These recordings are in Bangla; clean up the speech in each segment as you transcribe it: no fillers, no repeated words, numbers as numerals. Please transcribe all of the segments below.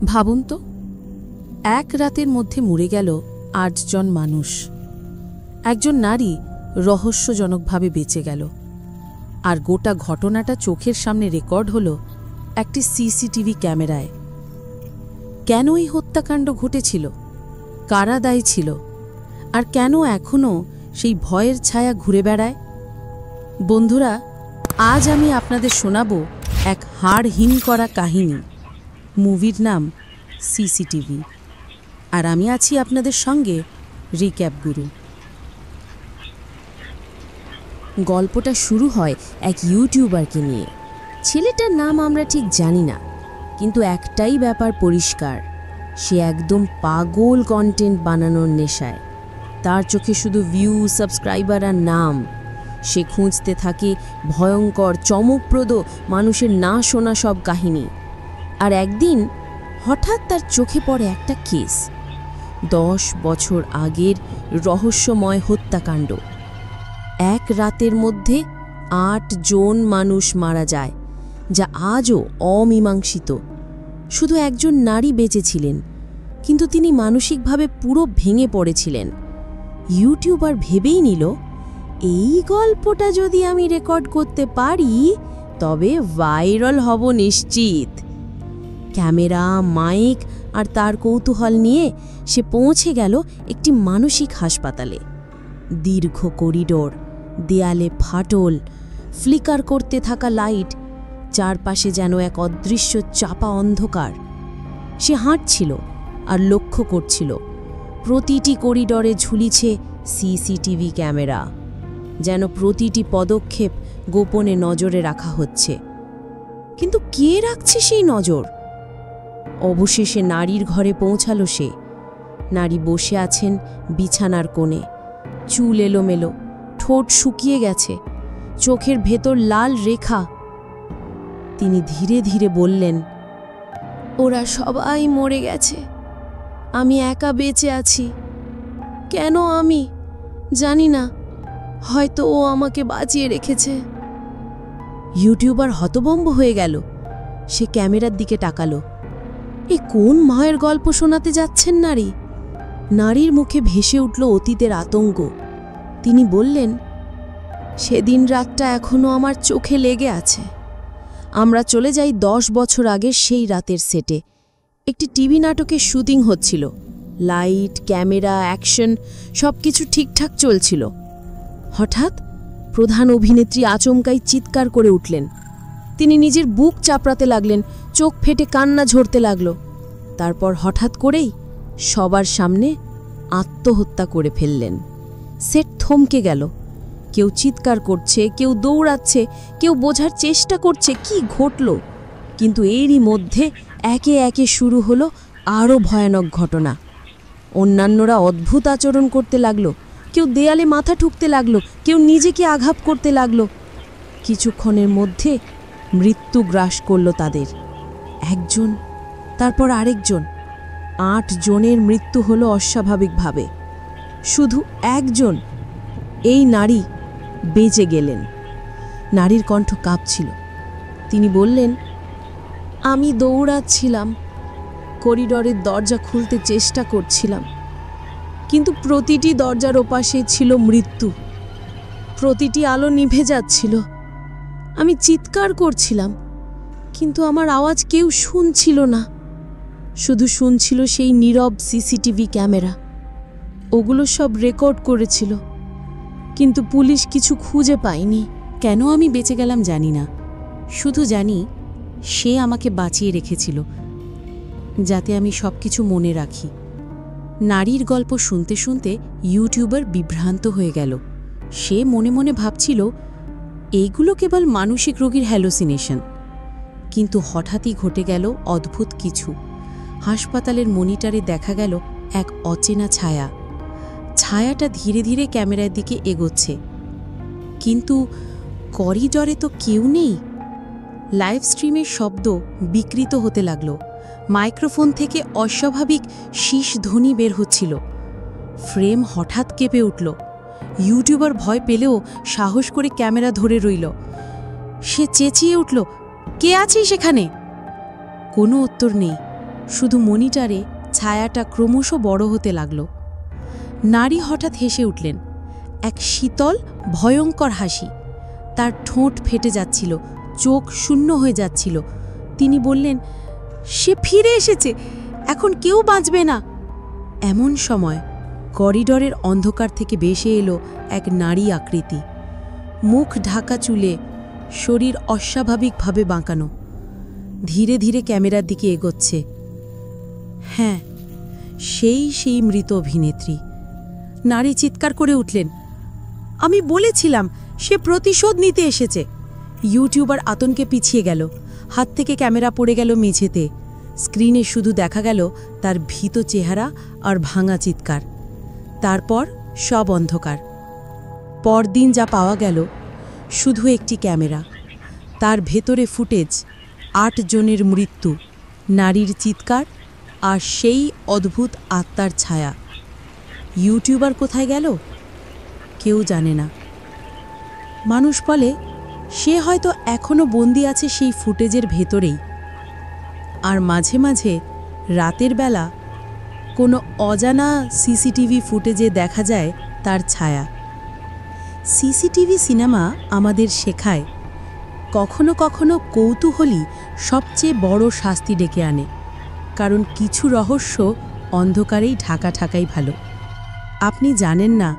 ভাবুন তো, এক রাতের মধ্যে মরে গেল ৮ জন মানুষ। একজন নারী রহস্যজনকভাবে বেঁচে গেল, আর গোটা ঘটনাটা চোখের সামনে রেকর্ড হল একটি সিসিটিভি ক্যামেরায়। কেন এই হত্যাকাণ্ড ঘটেছিল, কারা দায়ী ছিল, আর কেন এখনও সেই ভয়ের ছায়া ঘুরে বেড়ায়? বন্ধুরা, আজ আমি আপনাদের শোনাব এক হাড় হিম করা কাহিনী। মুভির নাম সিসিটিভি, আর আমি আছি আপনাদের সঙ্গে রিক্যাপ গুরু। গল্পটা শুরু হয় এক ইউটিউবারকে নিয়ে। ছেলেটার নাম আমরা ঠিক জানি না, কিন্তু একটাই ব্যাপার পরিষ্কার, সে একদম পাগল কন্টেন্ট বানানোর নেশায়। তার চোখে শুধু ভিউ, সাবস্ক্রাইবার আর নাম। সে খুঁজতে থাকে ভয়ঙ্কর, চমকপ্রদ, মানুষের না শোনা সব কাহিনী। আর একদিন হঠাৎ তার চোখে পড়ে একটা কেস, 10 বছর আগের রহস্যময় হত্যাকাণ্ড। এক রাতের মধ্যে ৮ জন মানুষ মারা যায়, যা আজও অমীমাংসিত। শুধু একজন নারী বেঁচে ছিলেন, কিন্তু তিনি মানসিকভাবে পুরো ভেঙে পড়েছিলেন। ইউটিউবার ভেবেই নিল, এই গল্পটা যদি আমি রেকর্ড করতে পারি তবে ভাইরাল হব নিশ্চিত। ক্যামেরা, মাইক আর তার কৌতূহল নিয়ে সে পৌঁছে গেল একটি মানসিক হাসপাতালে। দীর্ঘ করিডোর, দেয়ালে ফাটল, ফ্লিকার করতে থাকা লাইট, চারপাশে যেন এক অদৃশ্য চাপা অন্ধকার। সে হাঁটছিল আর লক্ষ্য করছিল, প্রতিটি করিডোরে ঝুলিছে সিসিটিভি ক্যামেরা, যেন প্রতিটি পদক্ষেপ গোপনে নজরে রাখা হচ্ছে। কিন্তু কে রাখছে সেই নজর? অবশেষে নারীর ঘরে পৌঁছালো সে। নারী বসে আছেন বিছানার কোণে, চুল এলোমেলো, ঠোঁট শুকিয়ে গেছে, চোখের ভেতর লাল রেখা। তিনি ধীরে ধীরে বললেন, ওরা সবাই মরে গেছে, আমি একা বেঁচে আছি। কেন আমি জানি না, হয়তো ও আমাকে বাঁচিয়ে রেখেছে। ইউটিউবার হতভম্ব হয়ে গেল। সে ক্যামেরার দিকে তাকালো। এ কোন মায়ের গল্প শোনাতে যাচ্ছেন নারী? নারীর মুখে ভেসে উঠল অতীতের আতঙ্ক। তিনি বললেন, সেদিন রাতটা এখনো আমার চোখে লেগে আছে। আমরা চলে যাই 10 বছর আগের সেই রাতের সেটে। একটি টিভি নাটকের শুটিং হচ্ছিল। লাইট, ক্যামেরা, অ্যাকশন সবকিছু ঠিকঠাক চলছিল। হঠাৎ প্রধান অভিনেত্রী আচমকাই চিৎকার করে উঠলেন। তিনি নিজের বুক চাপড়াতে লাগলেন, চোখ ফেটে কান্না ঝরতে লাগল। তারপর হঠাৎ করেই সবার সামনে আত্মহত্যা করে ফেললেন। সেট থমকে গেল। কেউ চিৎকার করছে, কেউ দৌড়াচ্ছে, কেউ বোঝার চেষ্টা করছে কি ঘটল। কিন্তু এরই মধ্যে একে একে শুরু হলো আরও ভয়ানক ঘটনা। অন্যান্যরা অদ্ভুত আচরণ করতে লাগলো, কেউ দেয়ালে মাথা ঠুকতে লাগলো, কেউ নিজেকে আঘাত করতে লাগলো। কিছুক্ষণের মধ্যে মৃত্যু গ্রাস করল তাদের। একজন, তারপর আরেকজন। ৮ জনের মৃত্যু হলো অস্বাভাবিকভাবে। শুধু একজন, এই নারী বেঁচে গেলেন। নারীর কণ্ঠ কাঁপছিল। তিনি বললেন, আমি দৌড়াচ্ছিলাম, করিডোরের দরজা খুলতে চেষ্টা করছিলাম, কিন্তু প্রতিটি দরজার ওপাশে ছিল মৃত্যু। প্রতিটি আলো নিভে যাচ্ছিল। আমি চিৎকার করছিলাম, কিন্তু আমার আওয়াজ কেউ শুনছিল না। শুধু শুনছিল সেই নীরব সিসিটিভি ক্যামেরা। ওগুলো সব রেকর্ড করেছিল, কিন্তু পুলিশ কিছু খুঁজে পায়নি। কেন আমি বেঁচে গেলাম জানি না, শুধু জানি সে আমাকে বাঁচিয়ে রেখেছিল, যাতে আমি সব কিছু মনে রাখি। নারীর গল্প শুনতে শুনতে ইউটিউবার বিভ্রান্ত হয়ে গেল। সে মনে মনে ভাবছিল, এইগুলো কেবল মানসিক রোগীর হ্যালোসিনেশন। কিন্তু হঠাৎই ঘটে গেল অদ্ভুত কিছু। হাসপাতালের মনিটরে দেখা গেল এক অচেনা ছায়া। ছায়াটা ধীরে ধীরে ক্যামেরার দিকে এগোচ্ছে, কিন্তু করিডরে তো কেউ নেই। লাইভ স্ট্রিমের শব্দ বিকৃত হতে লাগল। মাইক্রোফোন থেকে অস্বাভাবিক শীষ ধ্বনি বের হচ্ছিল। ফ্রেম হঠাৎ কেঁপে উঠল। ইউটিউবার ভয় পেলেও সাহস করে ক্যামেরা ধরে রইল। সে চেঁচিয়ে উঠল, কে আছিস সেখানে? কোনো উত্তর নেই। শুধু মনিটরে ছায়াটা ক্রমশ বড় হতে লাগল। নারী হঠাৎ হেসে উঠলেন, এক শীতল ভয়ঙ্কর হাসি। তার ঠোঁট ফেটে যাচ্ছিল, চোখ শূন্য হয়ে যাচ্ছিল। তিনি বললেন, সে ফিরে এসেছে, এখন কেউ বাঁচবে না। এমন সময় করিডরের অন্ধকার থেকে ভেসে এলো এক নারী আকৃতি, মুখ ঢাকা চুলে, শরীর অস্বাভাবিকভাবে বাঁকানো। ধীরে ধীরে ক্যামেরার দিকে এগোচ্ছে। হ্যাঁ, সেই মৃত অভিনেত্রী। নারী চিৎকার করে উঠলেন, আমি বলেছিলাম সে প্রতিশোধ নিতে এসেছে। ইউটিউবার আতঙ্কে পিছিয়ে গেল, হাত থেকে ক্যামেরা পড়ে গেল মেঝেতে। স্ক্রিনে শুধু দেখা গেল তার ভীত চেহারা আর ভাঙা চিৎকার। তারপর সব অন্ধকার। পরদিন যা পাওয়া গেল শুধু একটি ক্যামেরা, তার ভেতরে ফুটেজ, 8 জনের মৃত্যু, নারীর চিৎকার আর সেই অদ্ভুত আত্মার ছায়া। ইউটিউবার কোথায় গেল কেউ জানে না। মানুষ বলে সে হয়তো এখনো বন্দী আছে সেই ফুটেজের ভেতরেই। আর মাঝে মাঝে রাতের বেলা কোনো অজানা সিসিটিভি ফুটেজে দেখা যায় তার ছায়া। সিসিটিভি সিনেমা আমাদের শেখায়, কখনো কখনো কৌতূহলই সবচেয়ে বড় শাস্তি ডেকে আনে, কারণ কিছু রহস্য অন্ধকারেই ঢাকাই ভালো। আপনি জানেন না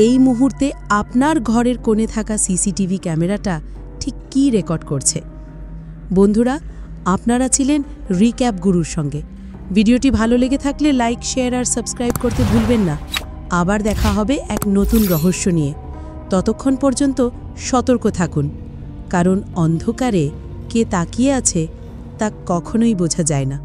এই মুহূর্তে আপনার ঘরের কোণে থাকা সিসিটিভি ক্যামেরাটা ঠিক কী রেকর্ড করছে। বন্ধুরা, আপনারা ছিলেন রিক্যাপ গুরুর সঙ্গে। ভিডিওটি ভালো লেগে থাকলে লাইক, শেয়ার আর সাবস্ক্রাইব করতে ভুলবেন না। আবার দেখা হবে এক নতুন রহস্য নিয়ে। ততক্ষণ পর্যন্ত সতর্ক থাকুন, কারণ অন্ধকারে কে তাকিয়ে আছে তা কখনোই বোঝা যায় না।